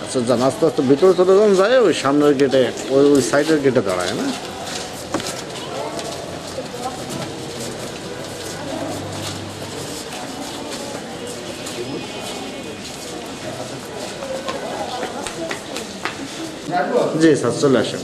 আচ্ছা, যা আস্তে আস্তে ভিতরে চলে যখন যায় ওই সামনের গেটে, ওই সাইডের গেটে দাঁড়ায় না? জি স্যার, চলে আসেন।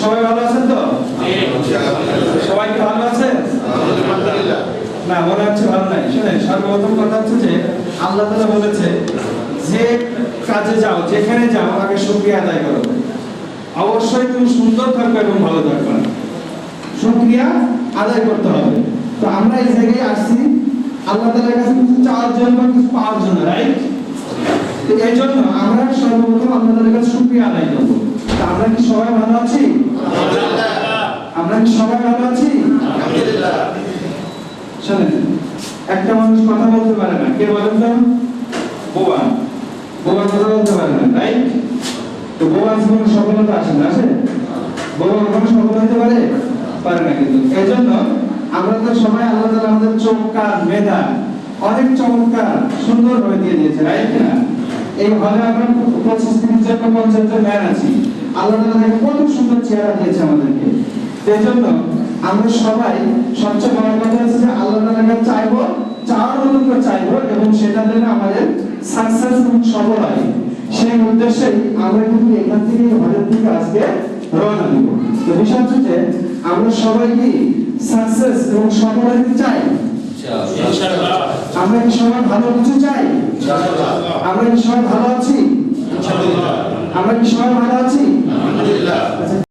সবাই ভালো আছেন তো? সবাই কি ভালো আছেন? না, মনে হচ্ছে ভালো নাই। শুনেন, সর্বপ্রথম কথা হচ্ছে যে আল্লাহ তাআলা বলেছে যে কাজে যাও, যেখানে যাও আগে শুকরিয়া আদায় করো। অবশ্যই তুমি সুন্দর থাকবে এবং ভালো থাকবে, শুকরিয়া আদায় করতে হবে। তো আমরা এই জায়গায় আসছি আল্লাহ তাআলার কাছে কিছু চাওয়ার জন্য বা কিছু পাওয়ার জন্য, রাইট? তো এই জন্য আমরা সর্বপ্রথম আল্লাহ তাআলার কাছে শুকরিয়া আদায় করব। তো আমরা কি সবাই ভালো আছি? আমরা কি সবাই ভালো আছি? শুনেন, একটা মানুষ কথা বলতে পারে না, কে বলেন তো? বোবা। বোবা কথা বলতে পারে না, রাইট? তো বোবা জীবনে সফলতা আসে না, আসে? বোবা কখনো সফল হতে পারে না। কিন্তু এই জন্য আমরা তো সবাই আল্লাহ তাআলা আমাদের চোখ, কান, মেধা অনেক চমৎকার সুন্দর ভাবে দিয়ে দিয়েছে, রাইট না? এই হলে আমরা 25-30 জন 50 জন ম্যান আছি। আল্লাহ তাআলা দেখেন কত সুন্দর চেহারা দিয়েছে আমাদেরকে। এই জন্য আমরা সবাই সবচেয়ে বড় কথা হচ্ছে যে আল্লাহ তাআলার কাছে চাইবো, চাওয়ার মতো করে চাইবো এবং সেটা যেন আমাদের সাকসেস এবং সফল হয়, সেই উদ্দেশ্যেই আমরা কিন্তু এখান থেকে হলের দিকে আজকে রওনা দিব। তো বিষয় হচ্ছে যে আমরা সবাই কি সাকসেস এবং সফল হতে চাই? ইনশাআল্লাহ। আমরা কি সবাই ভালো কিছু চাই? ইনশাআল্লাহ। আমরা কি সবাই ভালো আছি? ইনশাআল্লাহ। আমরা কি সবাই ভালো আছি? আলহামদুলিল্লাহ।